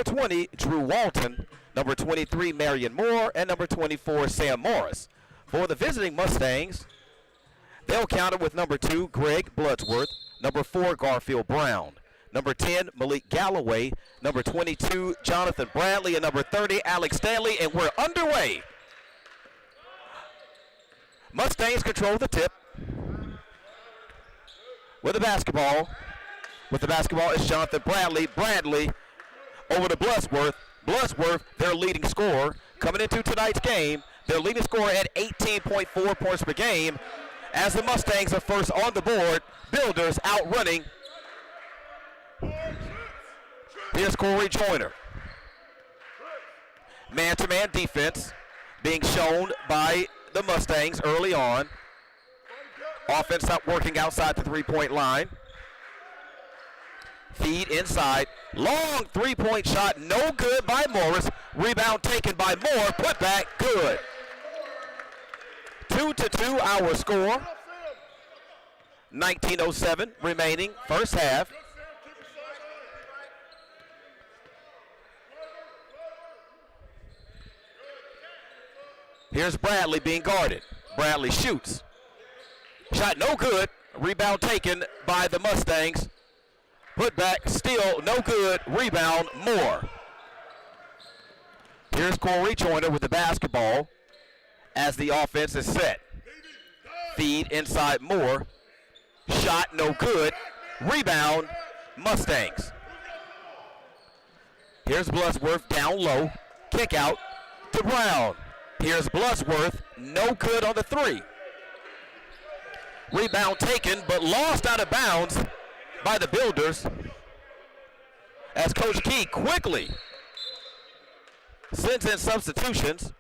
number 20, Drew Walton, number 23, Marion Moore, and number 24, Sam Morris. For the visiting Mustangs, they'll counter with number 2, Greg Bloodsworth, number 4, Garfield Brown, number 10, Malik Galloway, number 22, Jonathan Bradley, and number 30, Alex Stanley, and we're underway. Mustangs control the tip with the basketball. With the basketball is Jonathan Bradley. Bradley over to Bloodsworth. Bloodsworth, their leading scorer, coming into tonight's game. Their leading scorer at 18.4 points per game as the Mustangs are first on the board. Builders outrunning. Here's Corey Joyner. Man-to-man defense being shown by the Mustangs early on. Offense not working outside the three-point line. Feed inside. Long three-point shot, no good by Morris. Rebound taken by Moore. Put back, good. 2-2 our score. 19:07 remaining, first half. Here's Bradley being guarded. Bradley shoots. Shot no good. Rebound taken by the Mustangs. Put back, still no good. Rebound, Moore. Here's Corey Joyner with the basketball as the offense is set. Feed inside Moore. Shot no good. Rebound, Mustangs. Here's Bloodsworth down low. Kick out to Brown. Here's Bloodsworth, no good on the three. Rebound taken, but lost out of bounds by the Builders as Coach Key quickly sends in substitutions.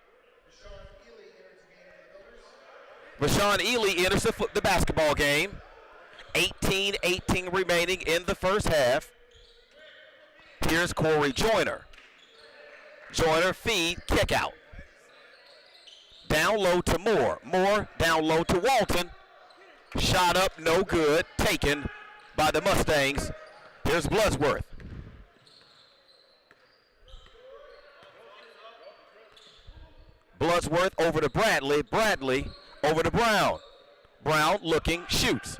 Rashawn Ely enters the basketball game. 18-18 remaining in the first half. Here's Corey Joyner. Joyner feed, kick out. Down low to Moore. Moore down low to Walton. Shot up, no good. Taken by the Mustangs. Here's Bloodsworth. Bloodsworth over to Bradley. Bradley over to Brown. Brown looking, shoots.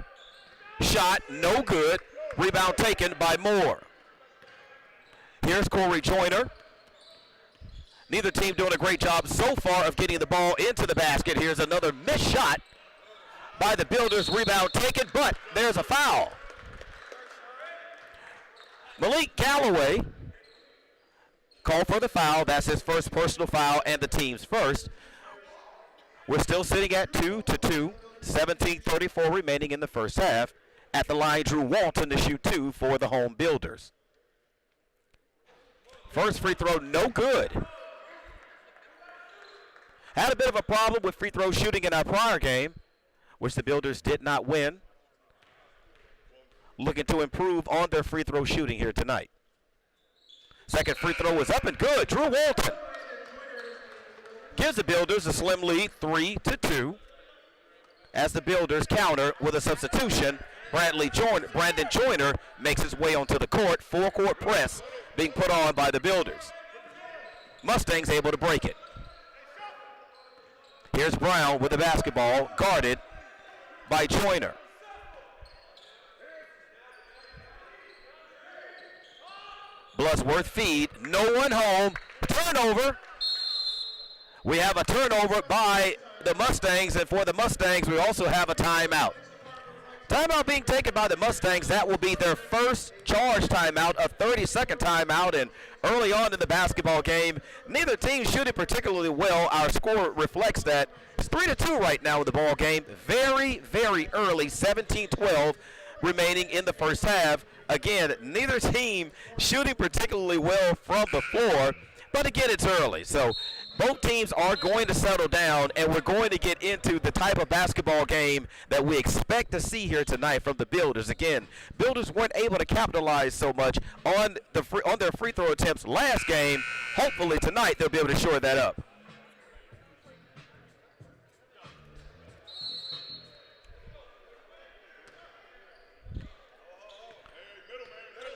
Shot, no good. Rebound taken by Moore. Here's Corey Joyner. Neither team doing a great job so far of getting the ball into the basket. Here's another missed shot by the Builders. Rebound taken, but there's a foul. Malik Galloway called for the foul. That's his first personal foul and the team's first. We're still sitting at 2-2. 17:34 remaining in the first half. At the line, Drew Walton to shoot two for the home Builders. First free throw, no good. Had a bit of a problem with free throw shooting in our prior game, which the Builders did not win. Looking to improve on their free throw shooting here tonight. Second free throw was up and good. Drew Walton gives the Builders a slim lead, 3-2. As the Builders counter with a substitution, Brandon Joyner makes his way onto the court. Full court press being put on by the Builders. Mustangs able to break it. Here's Brown with the basketball, guarded by Joyner. Bloodsworth feed, no one home, turnover. We have a turnover by the Mustangs, and for the Mustangs, we also have a timeout. Timeout being taken by the Mustangs. That will be their first charge timeout, a 30-second timeout, and early on in the basketball game, neither team shooting particularly well. Our score reflects that. It's 3-2 right now in the ball game. Very, very early, 17-12 remaining in the first half. Again, neither team shooting particularly well from the floor, but again, it's early. So both teams are going to settle down, and we're going to get into the type of basketball game that we expect to see here tonight from the Builders. Again, Builders weren't able to capitalize so much on their free throw attempts last game. Hopefully tonight they'll be able to shore that up.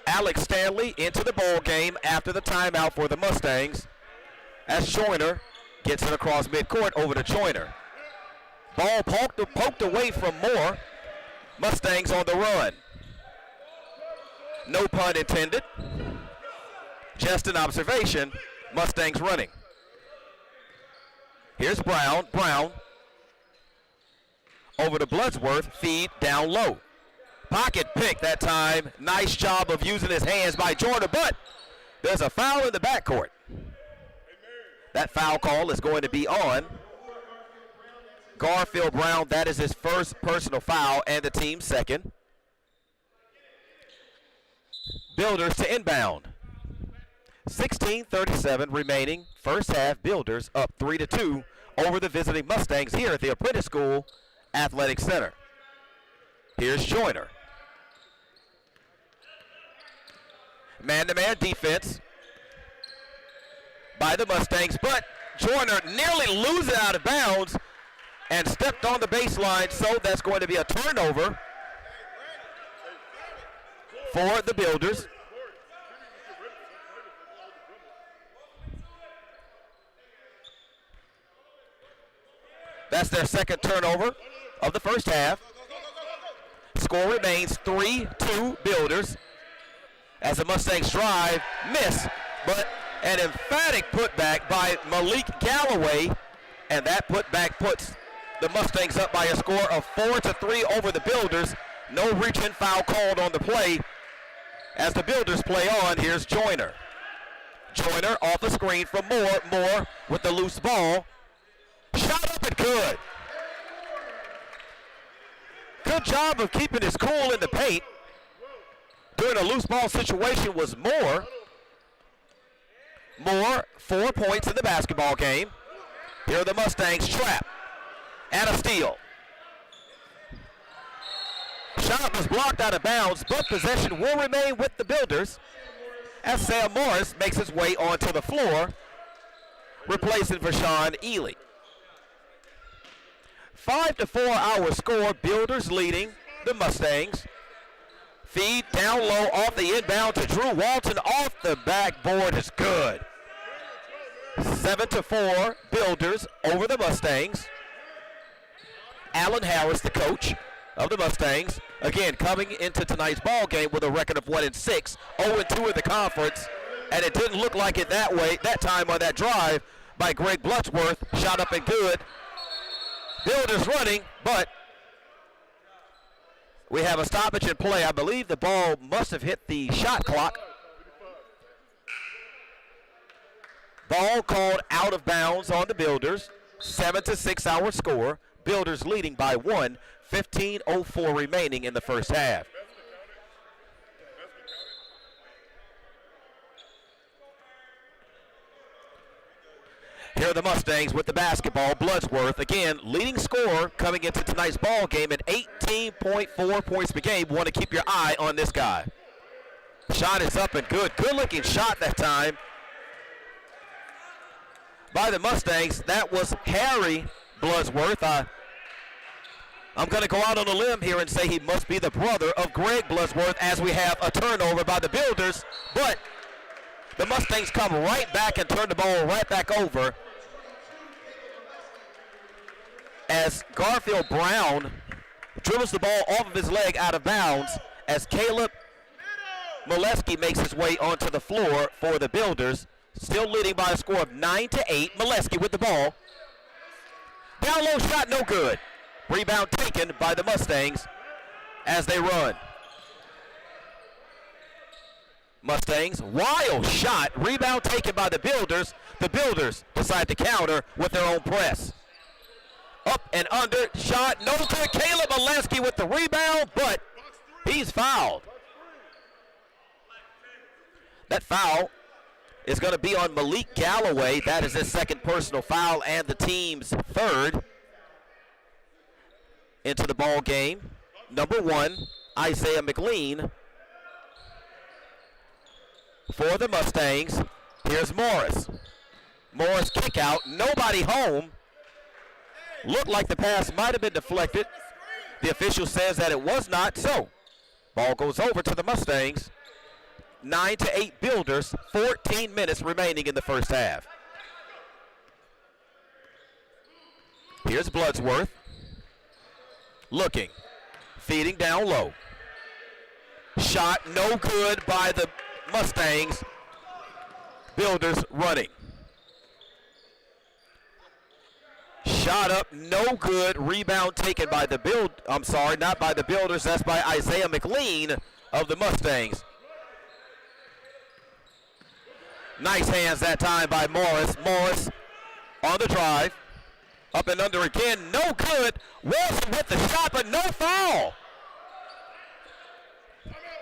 Alex Stanley into the ball game after the timeout for the Mustangs as Joyner gets it across midcourt over to Joyner. Ball poked away from Moore. Mustangs on the run. No pun intended. Just an observation. Mustangs running. Here's Brown. Brown over to Bloodsworth. Feed down low. Pocket pick that time. Nice job of using his hands by Joyner, but there's a foul in the backcourt. That foul call is going to be on Garfield Brown. That is his first personal foul and the team's second. Builders to inbound. 16:37 remaining. First half, Builders up 3-2 over the visiting Mustangs here at the Apprentice School Athletic Center. Here's Joyner. Man-to-man defense by the Mustangs, but Joyner nearly loses out of bounds and stepped on the baseline, so that's going to be a turnover for the Builders. That's their second turnover of the first half. Score remains 3-2 Builders as the Mustangs drive, miss, but an emphatic putback by Malik Galloway, and that putback puts the Mustangs up by a score of 4-3 over the Builders. No reach-in foul called on the play as the Builders play on. Here's Joyner. Joyner off the screen from Moore. Moore with the loose ball. Shot up and good. Good job of keeping his cool in the paint. During a loose ball situation was Moore. Moore, 4 points in the basketball game. Here are the Mustangs trap and a steal. Shot was blocked out of bounds, but possession will remain with the Builders as Sam Morris makes his way onto the floor, replacing Vashawn Ely. 5-4 our score. Builders leading the Mustangs. Feed down low off the inbound to Drew Walton. Off the backboard is good. 7-4 Builders over the Mustangs. Alan Harris, the coach of the Mustangs, again coming into tonight's ball game with a record of 1-6, 0-2 in the conference, and it didn't look like it that way that time on that drive by Greg Bloodsworth. Shot up and good. Builders running, but we have a stoppage in play. I believe the ball must have hit the shot clock. Ball called out of bounds on the Builders. 7-6 our score. Builders leading by 1. 15:04 remaining in the first half. Here are the Mustangs with the basketball. Bloodsworth, again, leading scorer coming into tonight's ball game at 18.4 points per game. Want to keep your eye on this guy. Shot is up and good. Good-looking shot that time by the Mustangs. That was Harry Bloodsworth. I'm going to go out on a limb here and say he must be the brother of Greg Bloodsworth as we have a turnover by the Builders. But the Mustangs come right back and turn the ball right back over as Garfield Brown dribbles the ball off of his leg out of bounds as Caleb Molesky makes his way onto the floor for the Builders. Still leading by a score of 9-8. Molesky with the ball. Down low shot, no good. Rebound taken by the Mustangs as they run. Mustangs, wild shot. Rebound taken by the Builders. The Builders decide to counter with their own press. Up and under, shot, no good. Caleb Molesky with the rebound, but he's fouled. That foul is going to be on Malik Galloway. That is his second personal foul and the team's third into the ball game. Number 1, Isaiah McLean for the Mustangs. Here's Morris. Morris kick out, nobody home. Looked like the pass might have been deflected. The official says that it was not, so ball goes over to the Mustangs. 9-8 Builders, 14 minutes remaining in the first half. Here's Bloodsworth. Looking. Feeding down low. Shot no good by the Mustangs. Builders running. Shot up, no good. Rebound taken by the not by the Builders. That's by Isaiah McLean of the Mustangs. Nice hands that time by Morris. Morris on the drive. Up and under again, no good. Wilson with the shot, but no foul.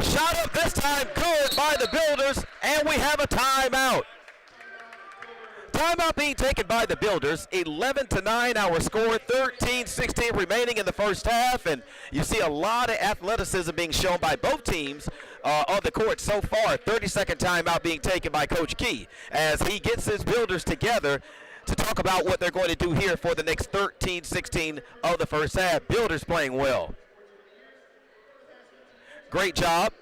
Shot up this time, good by the Builders, and we have a timeout. Timeout being taken by the Builders. 11-9 our score, 13-16 remaining in the first half, and you see a lot of athleticism being shown by both teams on the court so far. 30-second timeout being taken by Coach Key as he gets his Builders together to talk about what they're going to do here for the next 13-16 of the first half. Builders playing well. Great job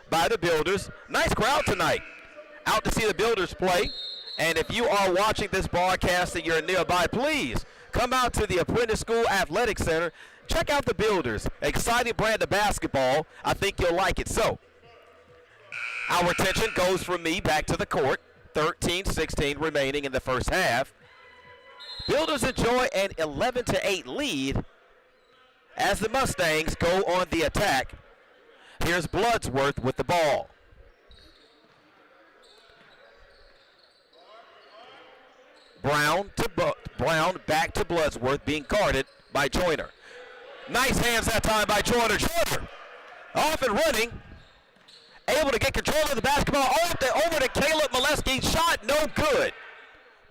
by the Builders. Nice crowd tonight. Out to see the Builders play. And if you are watching this broadcast and you're nearby, please come out to the Apprentice School Athletic Center. Check out the Builders. Exciting brand of basketball. I think you'll like it. So, our attention goes from me back to the court. 13-16 remaining in the first half. Builders enjoy an 11-8 lead as the Mustangs go on the attack. Here's Bloodsworth with the ball. Brown back to Bloodsworth, being guarded by Joyner. Nice hands that time by Joyner. Joyner off and running, able to get control of the basketball. Over to Caleb Molesky. Shot no good.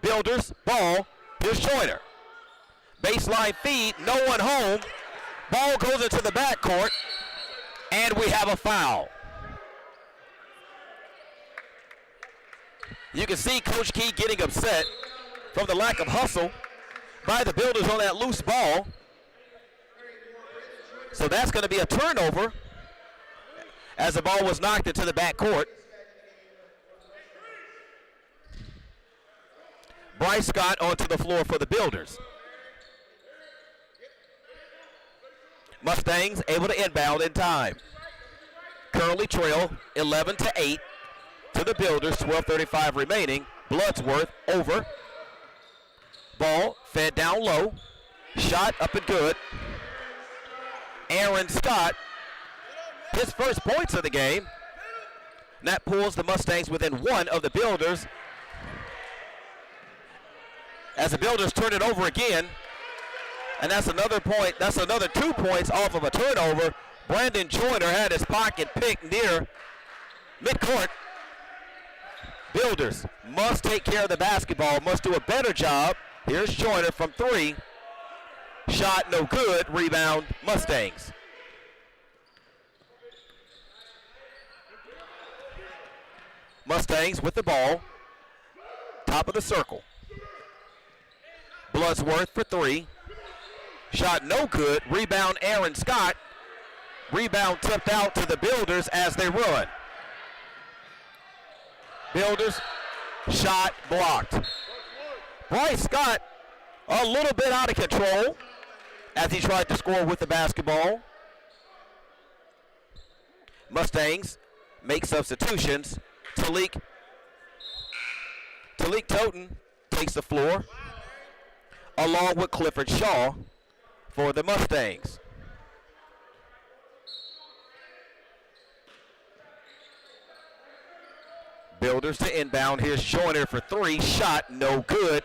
Builders ball. Here's Joyner. Baseline feed, no one home. Ball goes into the backcourt, and we have a foul. You can see Coach Key getting upset from the lack of hustle by the Builders on that loose ball. So that's going to be a turnover as the ball was knocked into the backcourt. Bryce Scott onto the floor for the Builders. Mustangs able to inbound in time. Currently trail 11-8 to the Builders, 12:35 remaining. Bloodsworth over. Ball fed down low. Shot up and good. Aaron Scott, his first points of the game. And that pulls the Mustangs within one of the Builders. As the Builders turn it over again. And that's another point. That's another 2 points off of a turnover. Brandon Joyner had his pocket picked near midcourt. Builders must take care of the basketball, must do a better job. Here's Joyner from three. Shot no good. Rebound Mustangs. Mustangs with the ball. Top of the circle. Bloodsworth for three. Shot no good. Rebound Aaron Scott. Rebound tipped out to the Builders as they run. Builders, shot blocked. Bryce Scott a little bit out of control as he tried to score with the basketball. Mustangs make substitutions. Talik Toten takes the floor along with Clifford Shaw for the Mustangs. Builders to inbound. Here's Joyner for three. Shot no good.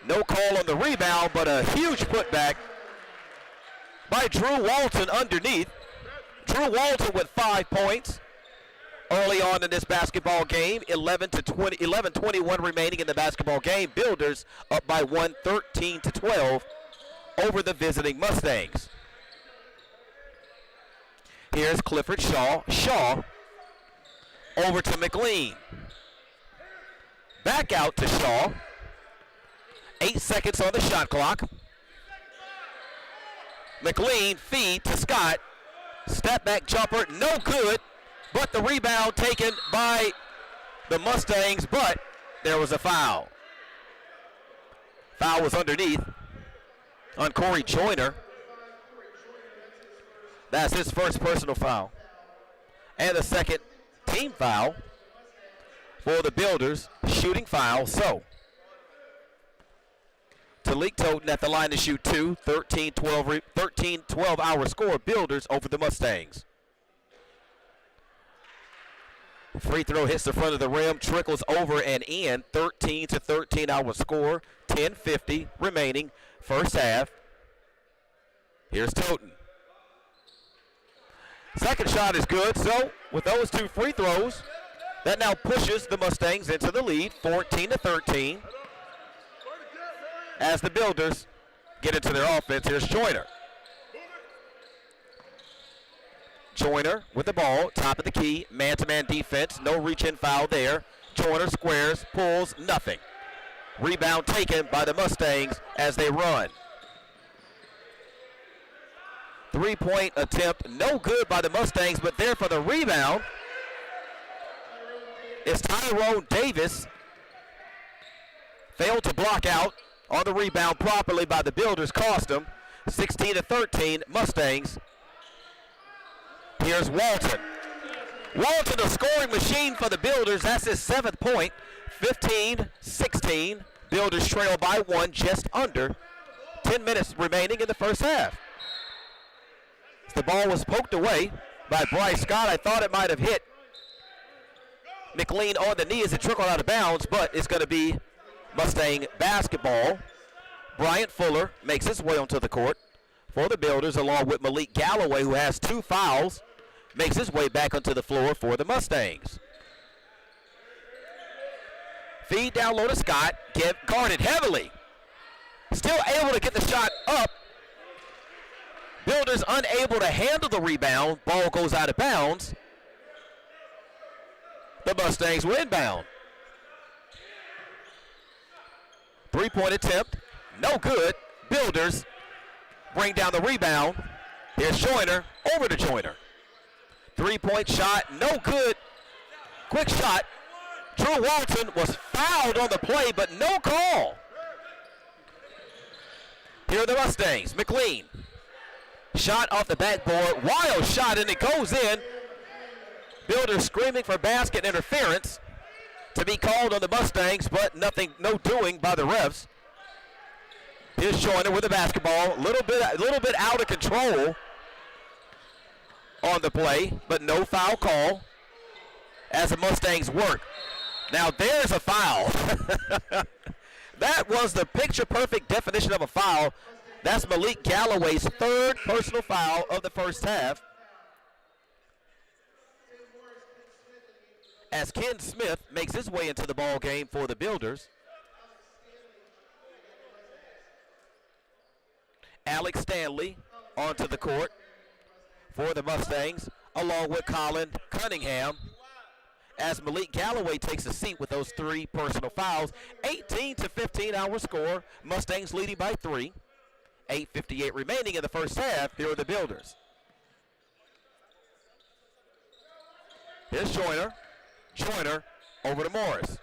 No call on the rebound, but a huge putback by Drew Walton underneath. Drew Walton with 5 points early on in this basketball game. 11-21 remaining in the basketball game. Builders up by 1, 13-12 over the visiting Mustangs. Here's Clifford Shaw. Shaw over to McLean. Back out to Shaw. 8 seconds on the shot clock. McLean feed to Scott. Step back jumper, no good. But the rebound taken by the Mustangs, but there was a foul. Foul was underneath on Corey Joyner. That's his first personal foul. And the second team foul for the Builders, shooting foul. So, Talik Toten at the line to shoot two, 13-12 hour score, Builders over the Mustangs. Free throw hits the front of the rim, trickles over and in, 13-13 hour score, 10:50 remaining, first half. Here's Toten. Second shot is good, so with those two free throws, that now pushes the Mustangs into the lead, 14-13. As the Builders get into their offense, here's Joyner. Joyner with the ball, top of the key, man-to-man defense, no reach-in foul there. Joyner squares, pulls, nothing. Rebound taken by the Mustangs as they run. Three-point attempt, no good by the Mustangs, but there for the rebound is Tyrone Davis. Failed to block out on the rebound properly by the Builders, cost them. 16-13, Mustangs. Here's Walton. Walton, a scoring machine for the Builders. That's his 7th point. 15-16. Builders trail by one, just under 10 minutes remaining in the first half. The ball was poked away by Bryce Scott. I thought it might have hit McLean on the knee as it trickled out of bounds, but it's going to be Mustang basketball. Bryant Fuller makes his way onto the court for the Builders, along with Malik Galloway, who has 2 fouls, makes his way back onto the floor for the Mustangs. Feed down low to Scott, guarded heavily. Still able to get the shot up. Builders unable to handle the rebound. Ball goes out of bounds. The Mustangs will inbound. Three-point attempt, no good. Builders bring down the rebound. Here's Joyner, over to Joyner. Three-point shot, no good. Quick shot. Drew Walton was fouled on the play, but no call. Here are the Mustangs. McLean. Shot off the backboard. Wild shot, and it goes in. Builders screaming for basket interference to be called on the Mustangs, but nothing, no doing by the refs. Here's Joyner with the basketball. A little bit out of control on the play, but no foul call as the Mustangs work. Now there's a foul. That was the picture-perfect definition of a foul. That's Malik Galloway's 3rd personal foul of the first half. As Ken Smith makes his way into the ball game for the Builders. Alex Stanley onto the court for the Mustangs, along with Colin Cunningham, as Malik Galloway takes a seat with those 3 personal fouls. 18-15 hour score. Mustangs leading by 3. 8:58 remaining in the first half. Here are the Builders. Here's Joyner. Joyner over to Morris.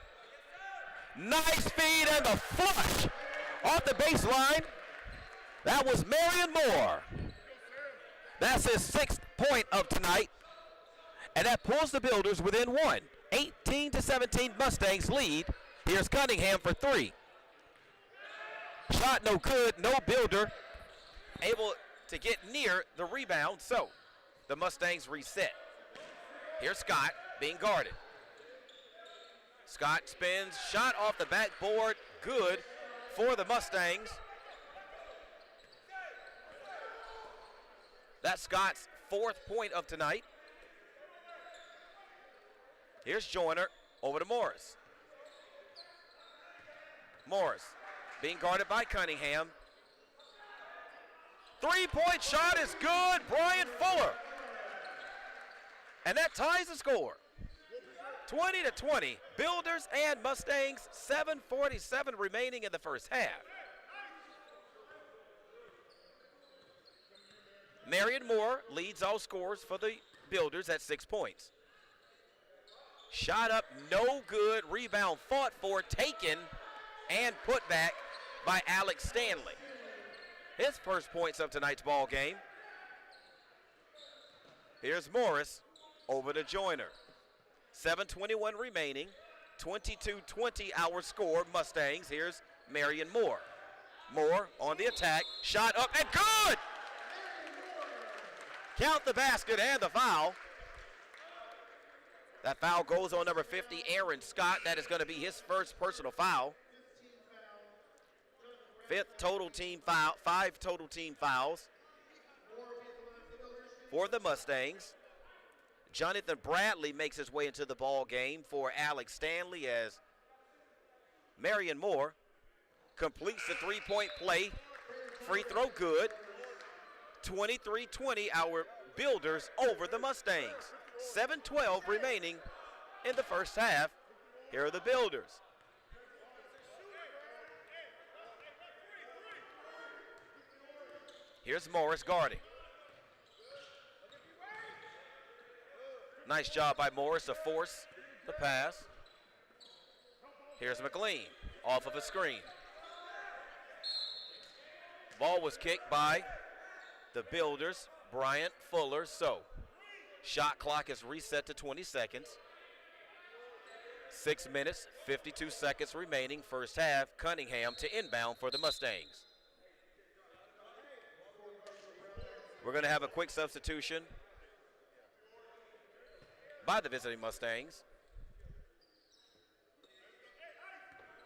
Nice feed and the flush off the baseline. That was Marion Moore. That's his 6th point of tonight. And that pulls the Builders within 1. 18-17 Mustangs lead. Here's Cunningham for 3. Shot no good, no Builder able to get near the rebound, so the Mustangs reset. Here's Scott being guarded. Scott spins, shot off the backboard, good for the Mustangs. That's Scott's 4th point of tonight. Here's Joyner over to Morris. Morris being guarded by Cunningham. 3-point shot is good, Bryant Fuller. And that ties the score. 20-20, Builders and Mustangs, 7:47 remaining in the first half. Marion Moore leads all scores for the Builders at 6 points. Shot up, no good. Rebound fought for, taken, and put back by Alex Stanley. His first points of tonight's ball game. Here's Morris over to Joyner. 7:21 remaining. 22-20 our score, Mustangs. Here's Marion Moore. Moore on the attack. Shot up and good! Count the basket and the foul. That foul goes on number 50, Aaron Scott. That is going to be his first personal foul. Fifth total team foul, 5 total team fouls for the Mustangs. Jonathan Bradley makes his way into the ball game for Alex Stanley as Marion Moore completes the three-point play. Free throw good. 23-20 our Builders over the Mustangs. 7:12 remaining in the first half. Here are the Builders. Here's Morris guarding. Nice job by Morris to force the pass. Here's McLean off of a screen. Ball was kicked by the Builders, Bryant Fuller. So, shot clock is reset to 20 seconds. 6 minutes, 52 seconds remaining, first half. Cunningham to inbound for the Mustangs. We're going to have a quick substitution by the visiting Mustangs.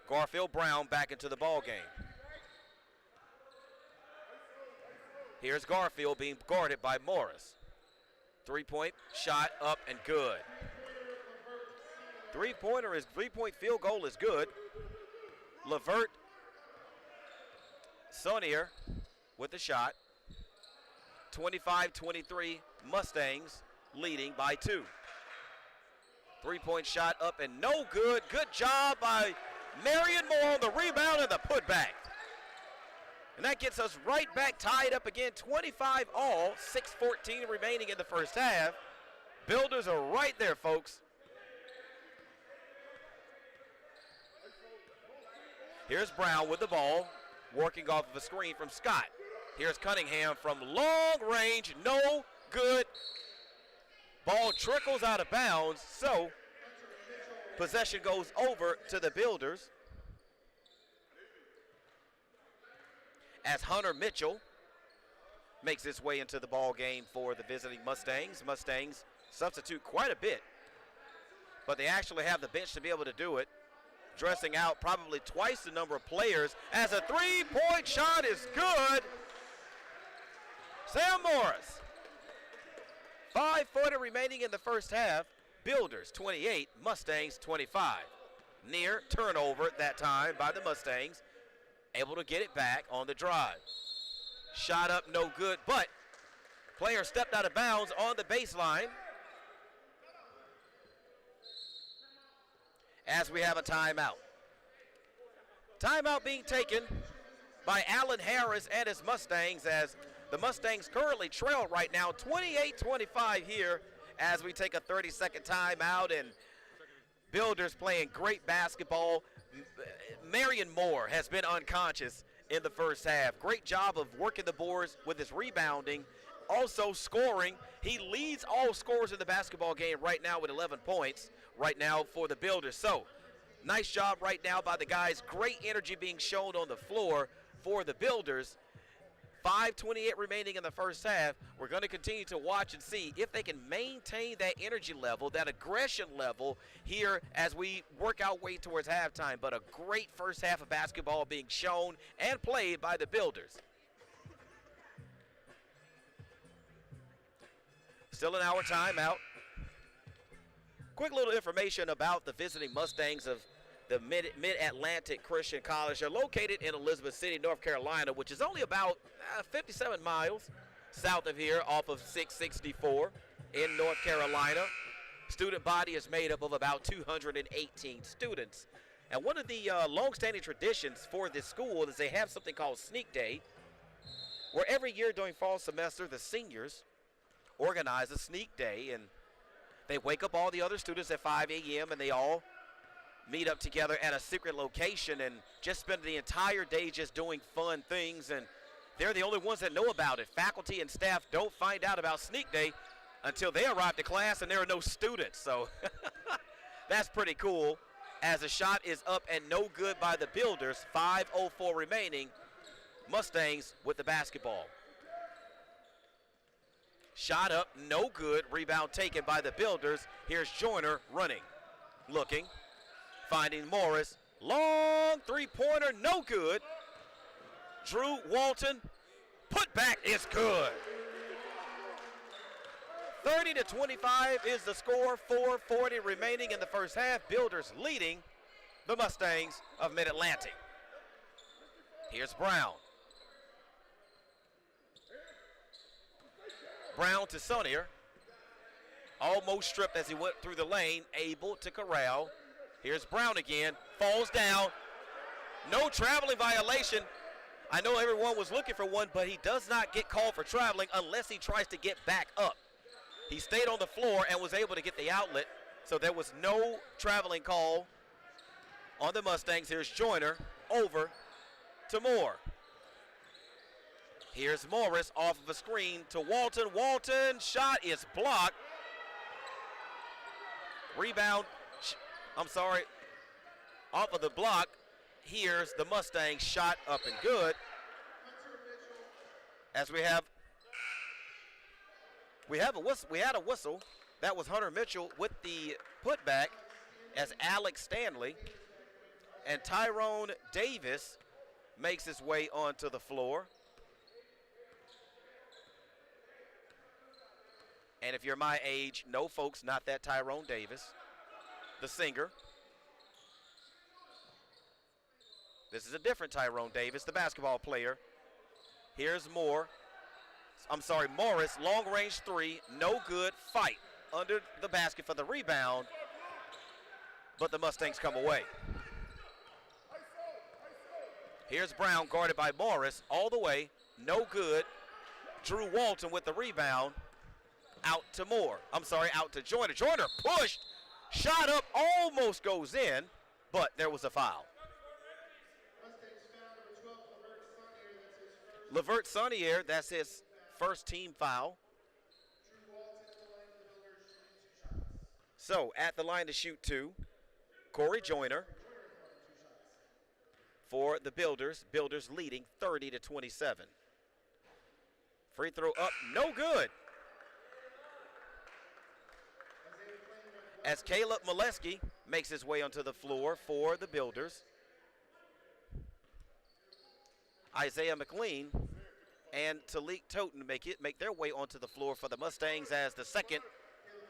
Garfield Brown back into the ball game. Here's Garfield being guarded by Morris. Three-point shot up and good. Three-point field goal is good. Levert Sonier with the shot. 25-23 Mustangs leading by 2. Three-point shot up and no good. Good job by Marion Moore on the rebound and the putback. And that gets us right back tied up again, 25 all, 6:14 remaining in the first half. Builders are right there, folks. Here's Brown with the ball, working off of a screen from Scott. Here's Cunningham from long range, no good. Ball trickles out of bounds, so possession goes over to the Builders. As Hunter Mitchell makes his way into the ball game for the visiting Mustangs. Mustangs substitute quite a bit, but they actually have the bench to be able to do it. Dressing out probably twice the number of players as a three-point shot is good. Sam Morris. 5-footer remaining in the first half. Builders 28, Mustangs 25. Near turnover that time by the Mustangs. Able to get it back on the drive. Shot up, no good, but player stepped out of bounds on the baseline. As we have a timeout. Timeout being taken by Allen Harris and his Mustangs as the Mustangs currently trail right now 28-25 here as we take a 30-second timeout, and Builders playing great basketball. Marion Moore has been unconscious in the first half. Great job of working the boards with his rebounding, also scoring. He leads all scorers in the basketball game right now with 11 points right now for the Builders. So, nice job right now by the guys. Great energy being shown on the floor for the Builders. 5:28 remaining in the first half. We're going to continue to watch and see if they can maintain that energy level, that aggression level here as we work our way towards halftime. But a great first half of basketball being shown and played by the Builders. Still in our timeout. Quick little information about the visiting Mustangs of the Mid-Atlantic Christian College. They're located in Elizabeth City, North Carolina, which is only about 57 miles south of here off of 664 in North Carolina. Student body is made up of about 218 students. And one of the long-standing traditions for this school is they have something called Sneak Day, where every year during fall semester, the seniors organize a sneak day, and They wake up all the other students at 5 a.m. and they all meet up together at a secret location and just spend the entire day just doing fun things, and they're the only ones that know about it. Faculty and staff don't find out about Sneak Day until they arrive to class and there are no students. So that's pretty cool, as a shot is up and no good by the Builders. 5:04 remaining. Mustangs with the basketball. Shot up, no good. Rebound taken by the Builders. Here's Joyner running, looking, finding Morris. Long three-pointer, no good. Drew Walton, put back is good. 30-25 is the score. 4:40 remaining in the first half. Builders leading the Mustangs of Mid-Atlantic. Here's Brown. Brown to Sonnier. Almost stripped as he went through the lane, able to corral. Here's Brown again, falls down. No traveling violation. I know everyone was looking for one, but he does not get called for traveling unless he tries to get back up. He stayed on the floor and was able to get the outlet, so there was no traveling call on the Mustangs. Here's Joyner, over to Moore. Here's Morris off of a screen to Walton. Walton, shot is blocked. Rebound, off of the block. Here's the Mustangs, shot up and good. As we had a whistle. That was Hunter Mitchell with the putback, as Alex Stanley and Tyrone Davis makes his way onto the floor. And if you're my age, no, folks, not that Tyrone Davis, the singer. This is a different Tyrone Davis, the basketball player. Here's Morris, long range three, no good, fight under the basket for the rebound, but the Mustangs come away. Here's Brown, guarded by Morris, all the way, no good. Drew Walton with the rebound. Out to Joyner. Joyner pushed, shot up, almost goes in, but there was a foul. Lavert Sonnier, that's his first team foul. So at the line to shoot two, Corey Joyner for the Builders. Builders leading 30-27. Free throw up, no good. As Caleb Molesky makes his way onto the floor for the Builders. Isaiah McLean and Talik Toten make their way onto the floor for the Mustangs, as the second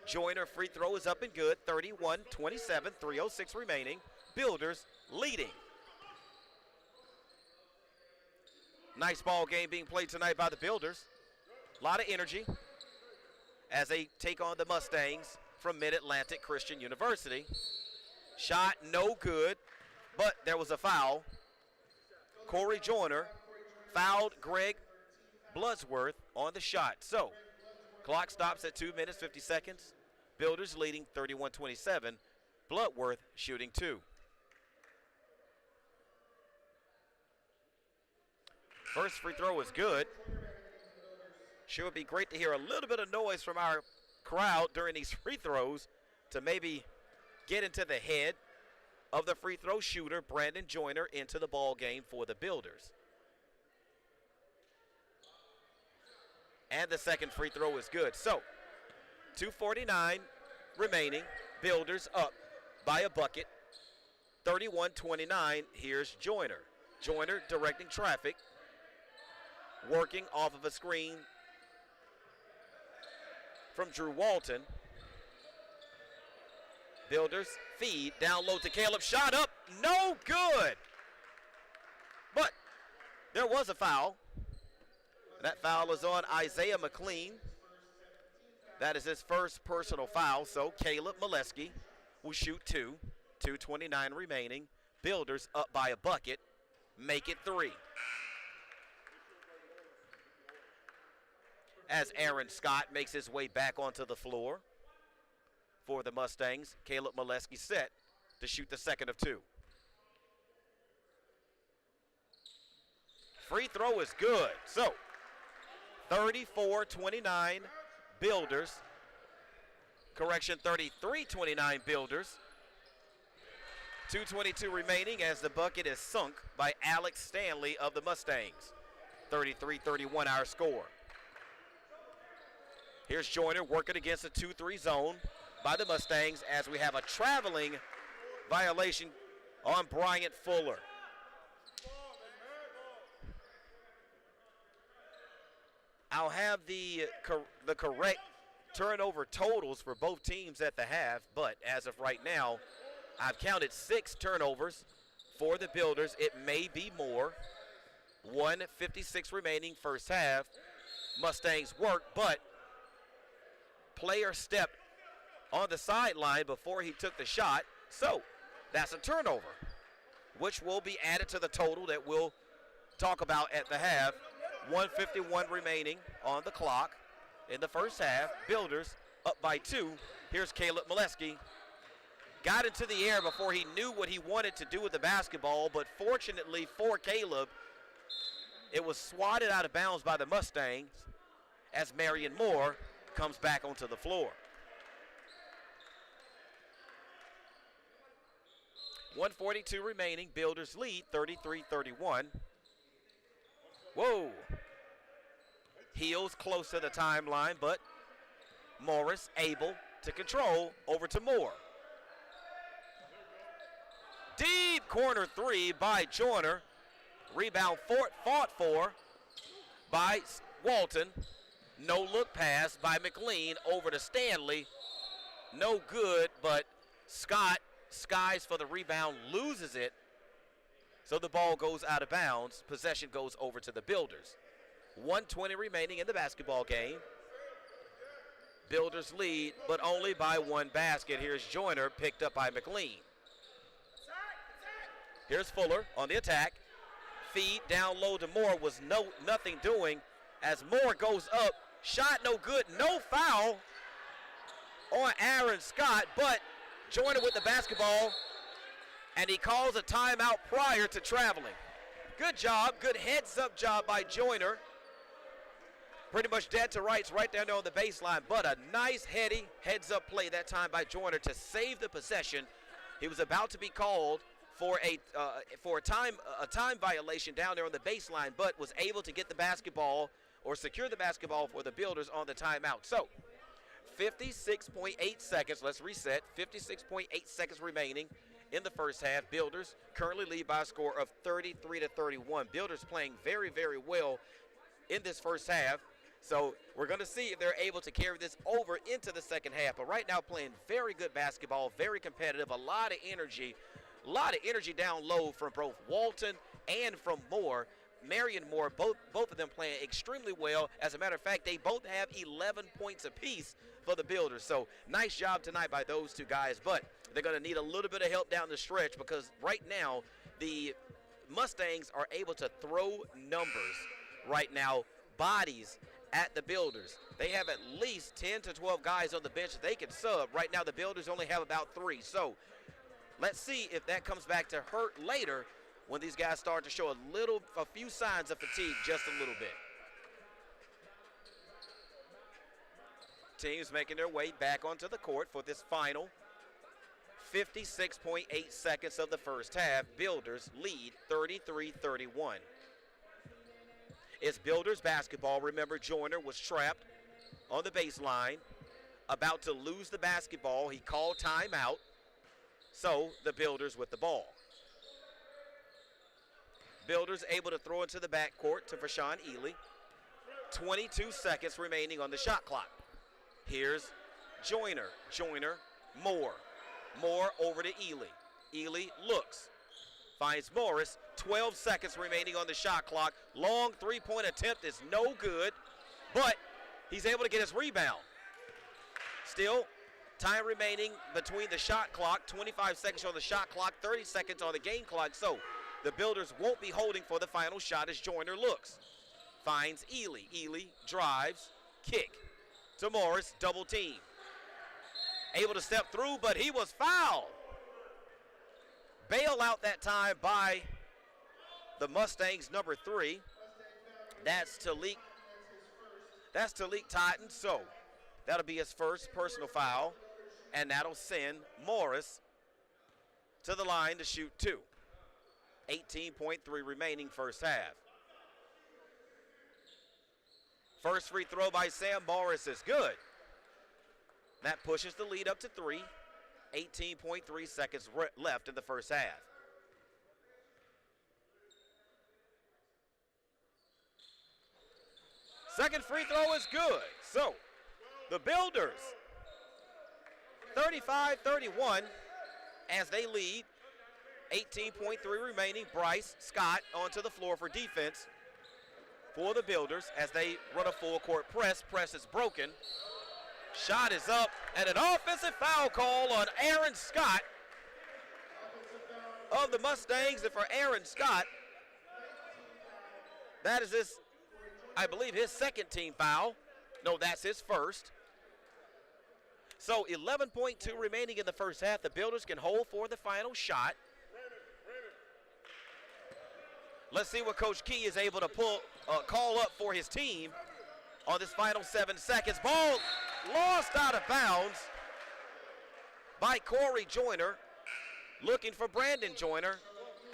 Joyner free throw is up and good. 31-27, 3:06 remaining. Builders leading. Nice ball game being played tonight by the Builders. A lot of energy as they take on the Mustangs from Mid-Atlantic Christian University. Shot no good, but there was a foul. Corey Joyner fouled Greg Bloodsworth on the shot. So, clock stops at 2 minutes, 50 seconds. Builders leading 31-27. Bloodworth shooting two. First free throw is good. Sure would be great to hear a little bit of noise from our crowd during these free throws to maybe get into the head of the free throw shooter, Brandon Joyner, into the ball game for the Builders. And the second free throw is good. So, 2:49 remaining. Builders up by a bucket. 31-29. Here's Joyner. Joyner directing traffic. Working off of a screen from Drew Walton. Builders feed down low to Caleb. Shot up, no good. But there was a foul. That foul is on Isaiah McLean. That is his first personal foul. So Caleb Molesky will shoot two. 2:29 remaining. Builders up by a bucket. Make it three. As Aaron Scott makes his way back onto the floor. for the Mustangs. Caleb Molesky set to shoot the second of two. Free throw is good. So 34-29 Builders. Correction, 33-29 Builders. 2:22 remaining as the bucket is sunk by Alex Stanley of the Mustangs. 33-31 our score. Here's Joyner working against a 2-3 zone by the Mustangs as we have a traveling violation on Bryant Fuller. I'll have the correct turnover totals for both teams at the half, but as of right now, I've counted 6 turnovers for the Builders. It may be more. 1:56 remaining first half. Mustangs work, but player stepped on the sideline before he took the shot, so that's a turnover, which will be added to the total that we'll talk about at the half. 1:51 remaining on the clock in the first half. Builders up by 2. Here's Caleb Molesky. Got into the air before he knew what he wanted to do with the basketball, but fortunately for Caleb, it was swatted out of bounds by the Mustangs as Marion Moore comes back onto the floor. 1:42 remaining. Builders lead 33-31. Whoa. Heels close to the timeline, but Morris able to control over to Moore. Deep corner three by Joyner. Rebound fought for by Walton. No look pass by McLean over to Stanley. No good, but Scott skies for the rebound, loses it. So the ball goes out of bounds. Possession goes over to the Builders. 1:20 remaining in the basketball game. Builders lead, but only by 1 basket. Here's Joyner, picked up by McLean. Here's Fuller on the attack. Feed down low to Moore was nothing doing as Moore goes up. Shot no good, no foul on Aaron Scott, but Joyner with the basketball, and he calls a timeout prior to traveling. Good job, good heads-up job by Joyner. Pretty much dead to rights right down there on the baseline, but a nice heady heads-up play that time by Joyner to save the possession. He was about to be called for a time violation down there on the baseline, but was able to get the basketball or secure the basketball for the Builders on the timeout. So 56.8 seconds, let's reset, 56.8 seconds remaining in the first half. Builders currently lead by a score of 33-31. Builders playing very, very well in this first half. So we're going to see if they're able to carry this over into the second half. But right now playing very good basketball, very competitive, a lot of energy down low from both Walton and from Moore. Marion Moore, both of them playing extremely well. As a matter of fact, they both have 11 points apiece for the Builders. So nice job tonight by those two guys, but they're going to need a little bit of help down the stretch because right now the Mustangs are able to throw numbers right now, bodies at the Builders. They have at least 10 to 12 guys on the bench that they can sub. Right now the Builders only have about 3. So let's see if that comes back to hurt later when these guys start to show a few signs of fatigue just a little bit. Teams making their way back onto the court for this final 56.8 seconds of the first half. Builders lead 33-31. It's Builders basketball. Remember, Joyner was trapped on the baseline, about to lose the basketball. He called timeout, so the Builders with the ball. Builders able to throw into the backcourt to Fashawn Ely. 22 seconds remaining on the shot clock. Here's Joyner. Joyner, Moore. Moore over to Ely. Ely looks. Finds Morris. 12 seconds remaining on the shot clock. Long three-point attempt is no good, but he's able to get his rebound. Still, time remaining between the shot clock. 25 seconds on the shot clock, 30 seconds on the game clock. So the Builders won't be holding for the final shot as Joyner looks. Finds Ely. Ely drives, kick to Morris, double team. able to step through, but he was fouled. Bail out that time by the Mustangs, number 3. That's Talik Totten, so that'll be his first personal foul, and that'll send Morris to the line to shoot 2. 18.3 remaining first half. First free throw by Sam Morris is good. That pushes the lead up to 3. 18.3 seconds left in the first half. Second free throw is good. So the Builders 35-31 as they lead. 18.3 remaining. Bryce Scott onto the floor for defense for the Builders as they run a full court press. Press is broken. Shot is up, and an offensive foul call on Aaron Scott of the Mustangs. And for Aaron Scott, that is his, I believe, his second team foul. No, that's his first. So 11.2 remaining in the first half. The Builders can hold for the final shot. Let's see what Coach Key is able to call up for his team on this final 7 seconds. Ball lost out of bounds by Corey Joyner, looking for Brandon Joyner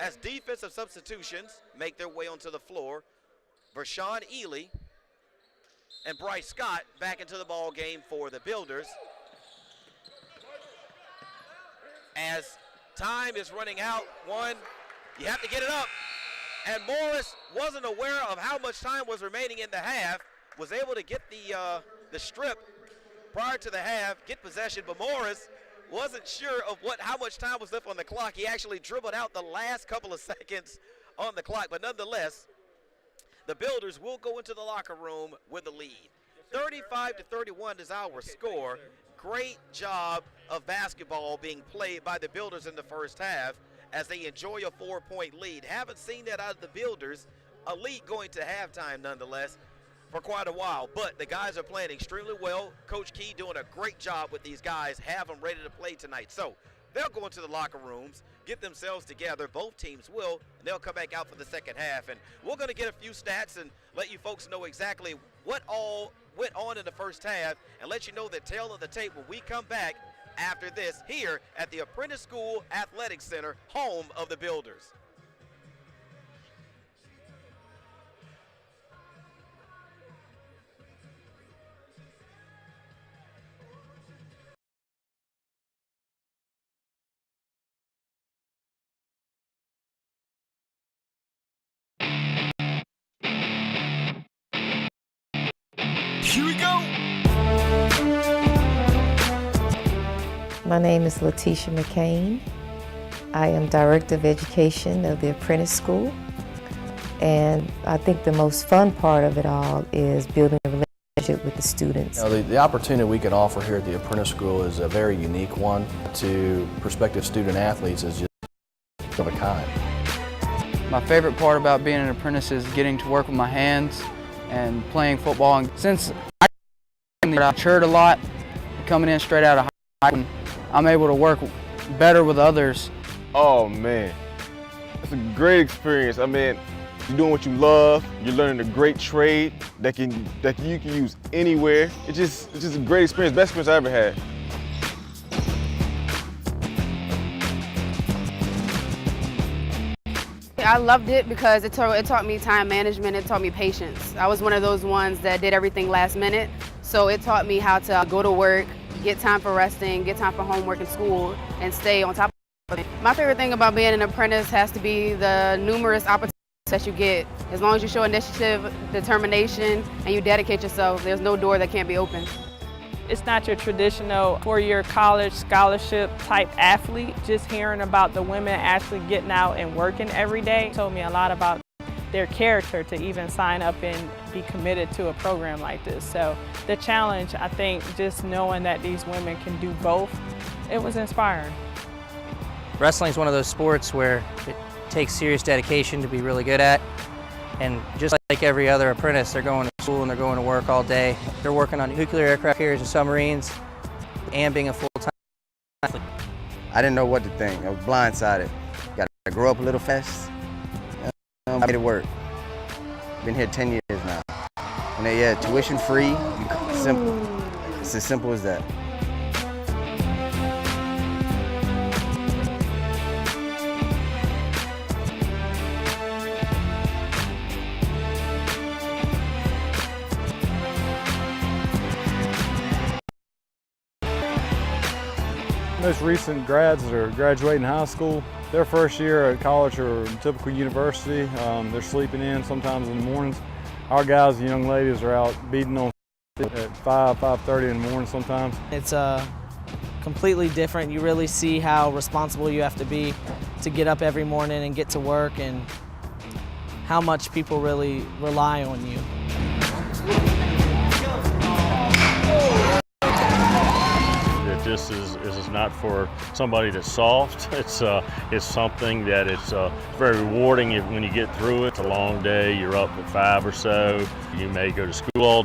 as defensive substitutions make their way onto the floor. Vershawn Ely and Bryce Scott back into the ball game for the Builders. As time is running out, you have to get it up. And Morris wasn't aware of how much time was remaining in the half, was able to get the strip prior to the half, get possession, but Morris wasn't sure of how much time was left on the clock. He actually dribbled out the last couple of seconds on the clock, but nonetheless, the Builders will go into the locker room with the lead. 35-31 is our score. Great job of basketball being played by the Builders in the first half as they enjoy a 4-point lead. Haven't seen that out of the Builders. A lead going to halftime nonetheless for quite a while, but the guys are playing extremely well. Coach Key doing a great job with these guys, have them ready to play tonight. So they'll go into the locker rooms, get themselves together. Both teams will, and they'll come back out for the second half. And we're going to get a few stats and let you folks know exactly what all went on in the first half and let you know the tail of the tape when we come back after this here at the Apprentice School Athletic Center, home of the Builders. Here we go. My name is Letitia McCain. I am Director of Education of the Apprentice School. And I think the most fun part of it all is building a relationship with the students. You know, the opportunity we can offer here at the Apprentice School is a very unique one to prospective student athletes. Is just of a kind. My favorite part about being an apprentice is getting to work with my hands and playing football. And since I matured a lot, coming in straight out of high school, I'm able to work better with others. Oh man, it's a great experience. I mean, you're doing what you love. You're learning a great trade that you can use anywhere. It's just a great experience, best experience I ever had. I loved it because it taught me time management, it taught me patience. I was one of those ones that did everything last minute, so it taught me how to go to work, get time for resting, get time for homework and school, and stay on top of it. My favorite thing about being an apprentice has to be the numerous opportunities that you get. As long as you show initiative, determination, and you dedicate yourself, there's no door that can't be opened. It's not your traditional four-year college scholarship type athlete. Just hearing about the women actually getting out and working every day told me a lot about their character to even sign up and be committed to a program like this. So the challenge, I think, just knowing that these women can do both, it was inspiring. Wrestling is one of those sports where it takes serious dedication to be really good at. And just like every other apprentice, they're going to school and they're going to work all day. They're working on nuclear aircraft carriers and submarines and being a full-time I didn't know what to think. I was blindsided. Got to grow up a little fast. I made it work. Been here 10 years now. And yeah, tuition free, simple. It's as simple as that. Most recent grads that are graduating high school, their first year at college or typical university, they're sleeping in sometimes in the mornings. Our guys and young ladies are out beating on at 5:30 in the morning sometimes. It's completely different. You really see how responsible you have to be to get up every morning and get to work, and how much people really rely on you. This is not for somebody that's soft. It's something that it's very rewarding when you get through it. It's a long day. You're up at 5 or so. You may go to school all